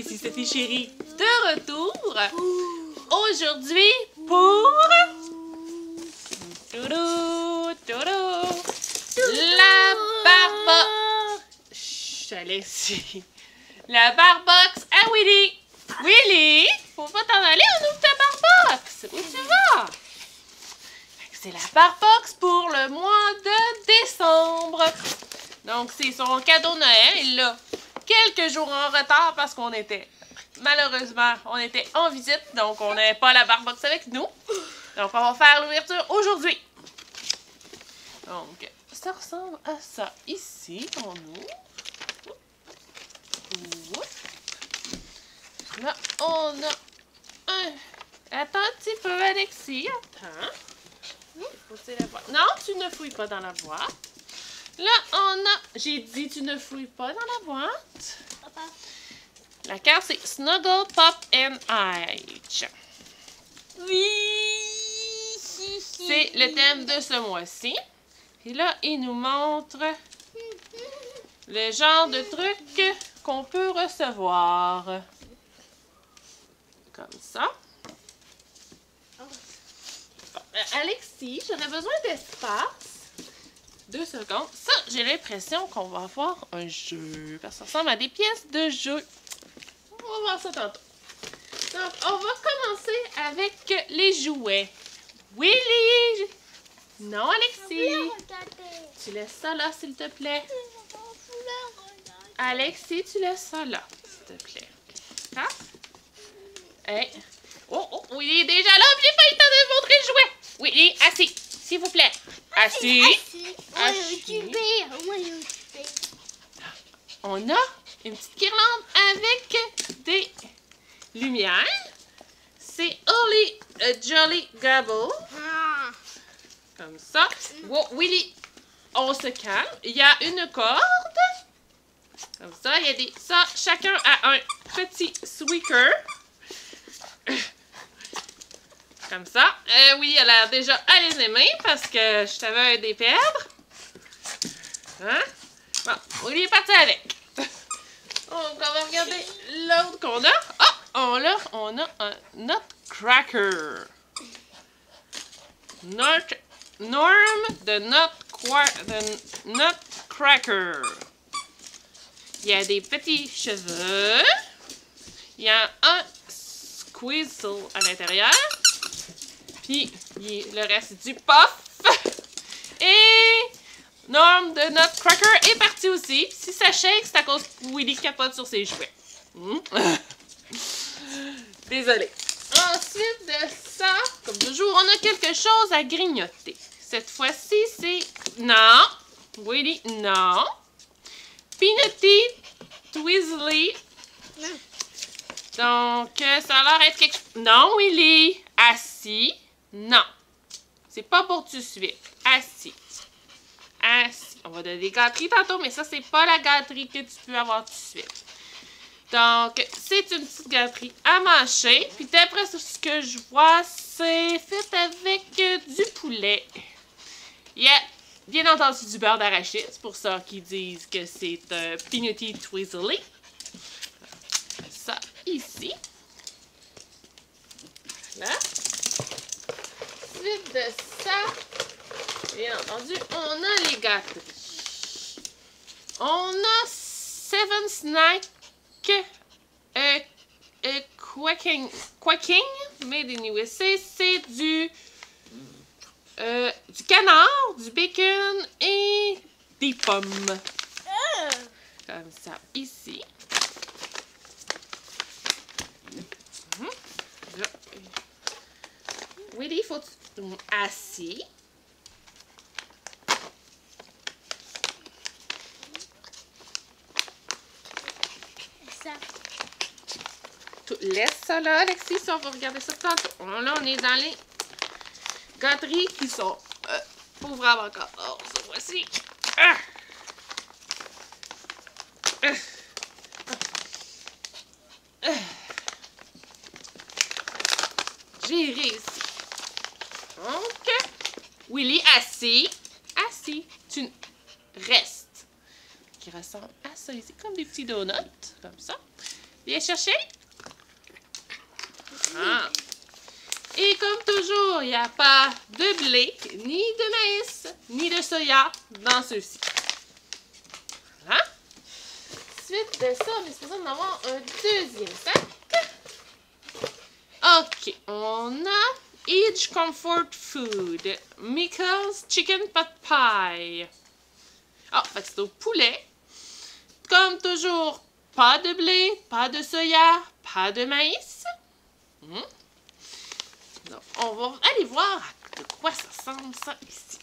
ici Sophie Chérie, de retour aujourd'hui pour la barbox. Chut, Alexis. La barbox à Willy. Willy, faut pas t'en aller, on ouvre ta barbox. Où tu vas? C'est la barbox pour le mois de décembre. Donc, c'est son cadeau Noël. Il l'a quelques jours en retard parce qu'on était, malheureusement, on était en visite. Donc, on n'avait pas la barbox avec nous. Donc, on va faire l'ouverture aujourd'hui. Donc, ça ressemble à ça. Ici, on ouvre. Là, on a un... Attends un petit peu, Alexis. Attends. Non, tu ne fouilles pas dans la boîte. Là, on a... J'ai dit, tu ne fouilles pas dans la boîte. Papa. La carte, c'est Snuggle, Pop and Hide. Oui. C'est le thème de ce mois-ci. Et là, il nous montre le genre de trucs qu'on peut recevoir. Comme ça. Alexis, j'aurais besoin d'espace. 2 secondes. Ça, j'ai l'impression qu'on va avoir un jeu. Parce que ça ressemble à des pièces de jeu. On va voir ça tantôt. Donc, on va commencer avec les jouets. Willy! Non, Alexis! Tu laisses ça là, s'il te plaît. Alexis, tu laisses ça là, s'il te plaît. Hein? Hey. Oh, Willy est déjà là, j'ai pas eu le temps de montrer le jouet. Willy, assis, s'il vous plaît. Assis. On a une petite guirlande avec des lumières. C'est Holly Jolly Gobble. Comme ça. Wow, Willy, on se calme. Il y a une corde. Comme ça, il y a des... Ça, chacun a un petit squeaker. Comme ça. Oui, elle a l'air déjà à les aimer parce que je t'avais des perdre. Hein? Bon, Willy est parti avec. Donc, on va regarder l'autre qu'on a. Oh, on a un Nutcracker. Norm de Nutcracker. Il y a des petits cheveux. Il y a un squeezel à l'intérieur. Puis, le reste, c'est du puff. Et Norm de Nutcracker est parti aussi. Puis si ça shake, c'est à cause que Willy capote sur ses jouets. Désolée. Ensuite de ça, comme toujours, on a quelque chose à grignoter. Cette fois-ci, c'est... Non. Willy, non. Peanutty Twizzly. Donc, ça a l'air d'être quelque chose... Non, Willy. Assis. Non. C'est pas pour tout de suite. Assis. Assis. On va donner des gâteries tantôt, mais ça, c'est pas la gâterie que tu peux avoir tout de suite. Donc, c'est une petite gâterie à mâcher. Puis d'après ce que je vois, c'est fait avec du poulet. Il y a bien entendu du beurre d'arachide. C'est pour ça qu'ils disent que c'est un Peanutty Twizzly. Ça, ici. Là. Ensuite de ça, bien entendu, on a les gâteries. On a Seven Snacks Quaking made in USA. C'est du canard, du bacon et des pommes. Comme ça, ici. Willy, il faut assis. Laisse ça là, Alexis, on va regarder ça tantôt. Là, on est dans les gâteries qui sont pas ouvrables encore. Oh, cette fois-ci. J'ai réussi. Donc, Willy, assis. Assis. Tu restes. Qui ressemble à ça ici, comme des petits donuts. Comme ça. Viens chercher. Ah. Et comme toujours, il n'y a pas de blé, ni de maïs, ni de soya dans ceux-ci. Voilà. Ensuite de ça, on est supposé en avoir un deuxième sac. OK, on a Each Comfort Food, Michael's Chicken Pot Pie. Ah, fait que c'est au poulet. Comme toujours, pas de blé, pas de soya, pas de maïs. Donc, on va aller voir de quoi ça ressemble ça ici.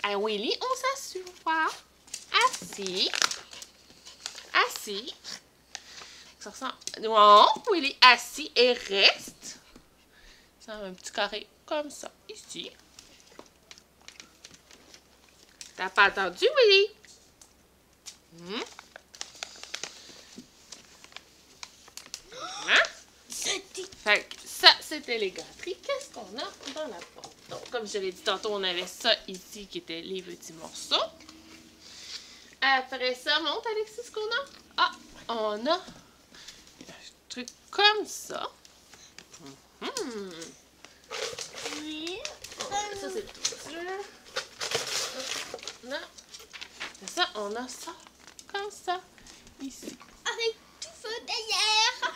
À Willy, on s'assure. Assis. Assis. Ça ressemble... Non, Willy, assis et reste. Ça a un petit carré comme ça, ici. T'as pas entendu, Willy? Hein? Fait que ça, c'était les gâteries. Qu'est-ce qu'on a dans la boîte? Donc, comme je l'ai dit tantôt, on avait ça ici qui était les petits morceaux. Après ça, montre Alexis ce qu'on a. Ah, on a un truc comme ça. Oui. Ça, c'est tout. Non. C'est ça, on a ça. Comme ça. Ici. Avec tout feu derrière.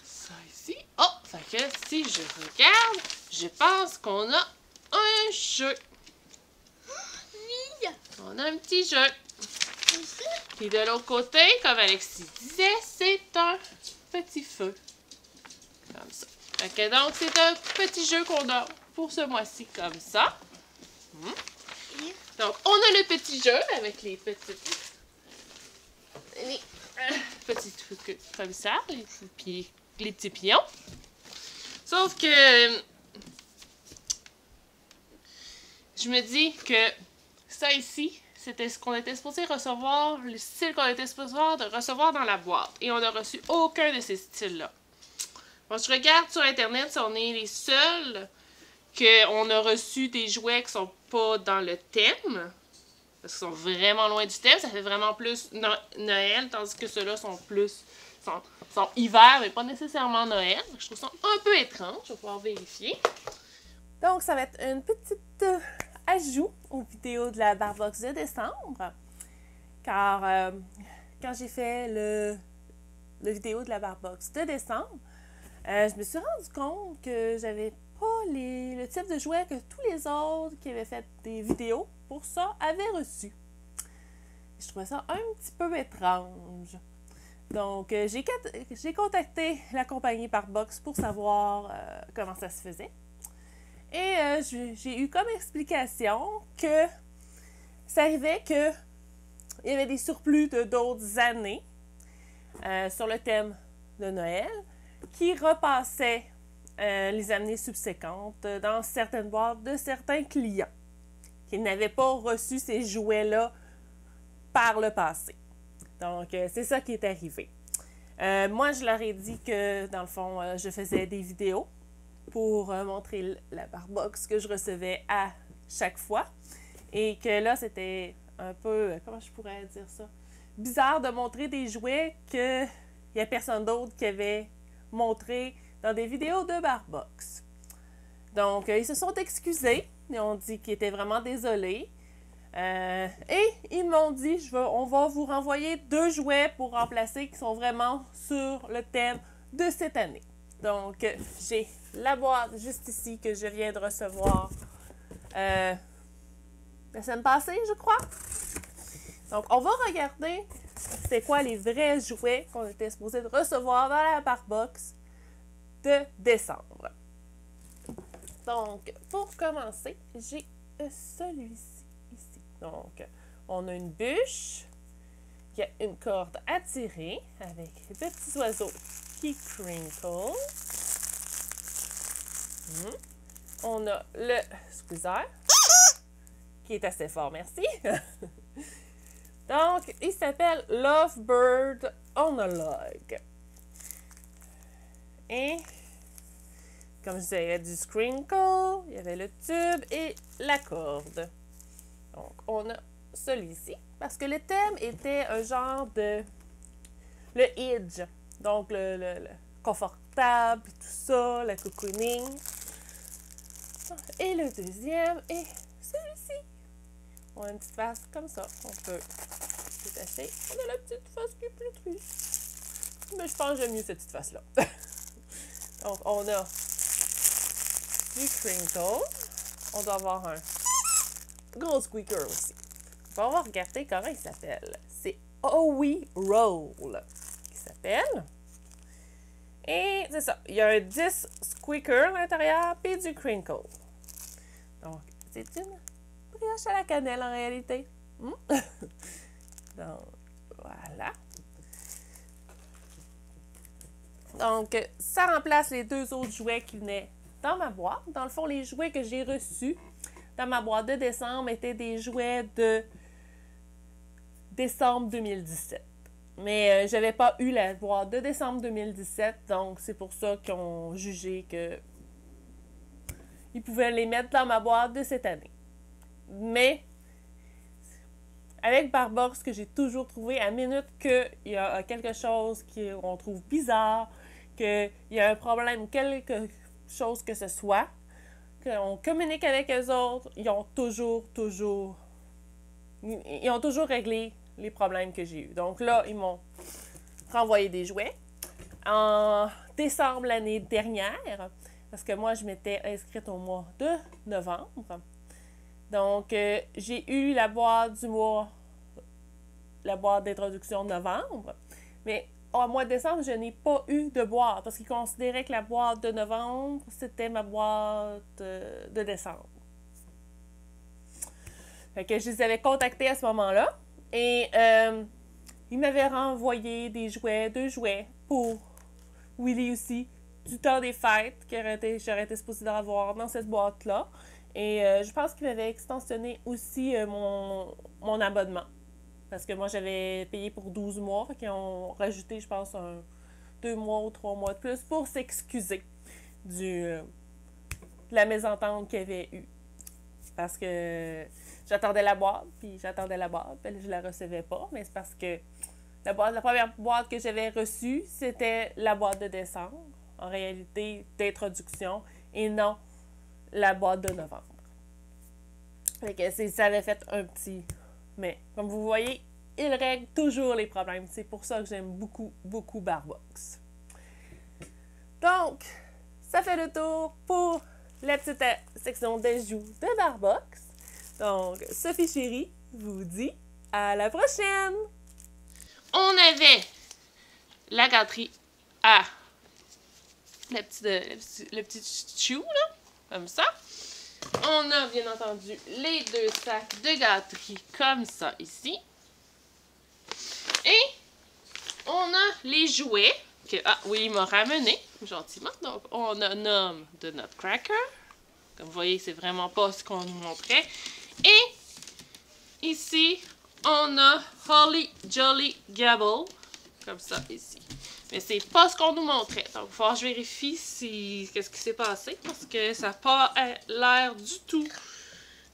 Ça ici. Oh, fait que si je regarde, je pense qu'on a un jeu. Oui. On a un petit jeu. Puis de l'autre côté, comme Alexis disait, c'est un petit feu. Comme ça. Fait que donc, c'est un petit jeu qu'on a pour ce mois-ci, comme ça. Donc, on a le petit jeu avec les petits trucs comme ça, les petits pions. Sauf que je me dis que ça ici, c'était ce qu'on était supposé recevoir, le style qu'on était supposé recevoir dans la boîte. Et on n'a reçu aucun de ces styles-là. Bon, je regarde sur Internet si on est les seuls qu'on a reçu des jouets qui sont pas dans le thème. Parce qu'ils sont vraiment loin du thème. Ça fait vraiment plus Noël, tandis que ceux-là sont plus... sont hiver, mais pas nécessairement Noël. Je trouve ça un peu étrange. Je vais pouvoir vérifier. Donc, ça va être une petite ajout aux vidéos de la Barbox de décembre. Car quand j'ai fait le vidéo de la Barbox de décembre, je me suis rendu compte que j'avais pas le type de jouet que tous les autres qui avaient fait des vidéos pour ça avaient reçu. Je trouvais ça un petit peu étrange. Donc, j'ai contacté la compagnie Barbox pour savoir comment ça se faisait. Et j'ai eu comme explication que ça arrivait qu'il y avait des surplus de d'autres années sur le thème de Noël qui repassaient les années subséquentes dans certaines boîtes de certains clients qui n'avaient pas reçu ces jouets-là par le passé. Donc, c'est ça qui est arrivé. Moi, je leur ai dit que, dans le fond, je faisais des vidéos pour montrer la Barbox que je recevais à chaque fois. Et que là, c'était un peu, comment je pourrais dire ça, bizarre de montrer des jouets qu'il n'y a personne d'autre qui avait montré dans des vidéos de Barbox. Donc, ils se sont excusés. Ils ont dit qu'ils étaient vraiment désolés. Et ils m'ont dit, on va vous renvoyer 2 jouets pour remplacer qui sont vraiment sur le thème de cette année. Donc, j'ai la boîte juste ici que je viens de recevoir la semaine passée, je crois. Donc, on va regarder c'est quoi les vrais jouets qu'on était supposé de recevoir dans la Barbox de décembre. Donc, pour commencer, j'ai celui-ci ici. Donc, on a une bûche qui a une corde à tirer avec des petits oiseaux qui crinkle. On a le squeezer qui est assez fort, merci. Donc, il s'appelle Lovebird on a Log. Et, comme je disais, il y avait du sprinkle, il y avait le tube et la corde. Donc, on a celui-ci. Parce que le thème était un genre de... Le Idge. Donc, le confortable, puis tout ça, le cocooning. Et le deuxième est celui-ci. On a une petite face comme ça. On peut détacher. On a la petite face qui est plus triste. Mais je pense que j'aime mieux cette petite face-là. Donc, on a du crinkle. On doit avoir un gros squeaker aussi. On va regarder comment il s'appelle. C'est Owie Roll qui s'appelle. Et c'est ça. Il y a un 10 squeaker à l'intérieur et du crinkle. Donc, c'est une brioche à la cannelle en réalité. Donc, voilà. Donc, ça remplace les deux autres jouets qui venaient dans ma boîte. Dans le fond, les jouets que j'ai reçus dans ma boîte de décembre étaient des jouets de décembre 2017. Mais je n'avais pas eu la boîte de décembre 2017, donc c'est pour ça qu'ils ont jugé que ils pouvaient les mettre dans ma boîte de cette année. Mais avec Barbox, que j'ai toujours trouvé à minute qu'il y a quelque chose qu'on trouve bizarre, qu'il y a un problème ou quelque chose que ce soit, qu'on communique avec eux autres, ils ont toujours réglé les problèmes que j'ai eus. Donc là, ils m'ont renvoyé des jouets. En décembre l'année dernière, parce que moi, je m'étais inscrite au mois de novembre. Donc, j'ai eu la boîte d'introduction de novembre. Mais au mois de décembre, je n'ai pas eu de boîte parce qu'ils considéraient que la boîte de novembre, c'était ma boîte de décembre. Fait que je les avais contactés à ce moment-là. Et ils m'avaient renvoyé deux jouets pour Willy aussi, du temps des fêtes, que j'aurais été supposée d'avoir dans cette boîte-là. Et je pense qu'ils m'avaient extensionné aussi mon abonnement. Parce que moi, j'avais payé pour 12 mois. Fait qu'ils ont rajouté, je pense, 2 mois ou 3 mois de plus pour s'excuser de la mésentente qu'il y avait eu. Parce que j'attendais la boîte, puis je la recevais pas. Mais c'est parce que la première boîte que j'avais reçue, c'était la boîte de décembre, en réalité, d'introduction, et non la boîte de novembre. Fait que ça avait fait un petit... Mais, comme vous voyez, il règle toujours les problèmes. C'est pour ça que j'aime beaucoup Barbox. Donc, ça fait le tour pour la petite section d'ajout de Barbox. Donc, Sophie chérie vous dit à la prochaine! On avait la gâterie à le petit chou, là, comme ça. On a bien entendu les 2 sacs de gâterie comme ça ici. Et on a les jouets que Willy m'a ramené gentiment. Donc on a Nom de Nutcracker. Comme vous voyez, c'est vraiment pas ce qu'on nous montrait. Et ici, on a Holly Jolly Gabble. Comme ça ici. Mais c'est pas ce qu'on nous montrait. Donc, il va falloir que je vérifie qu'est-ce qui s'est passé. Parce que ça n'a pas l'air du tout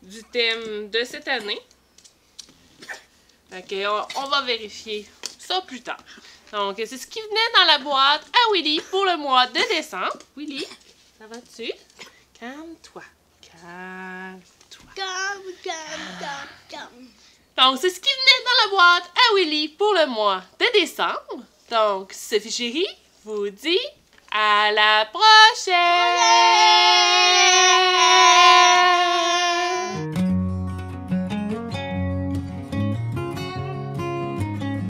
du thème de cette année. Ok, on va vérifier ça plus tard. Donc, c'est ce qui venait dans la boîte à Willy pour le mois de décembre. Willy, ça va-tu? Calme-toi. Calme-toi. Calme. Donc, c'est ce qui venait dans la boîte à Willy pour le mois de décembre. Donc, Sophie chérie vous dit à la prochaine!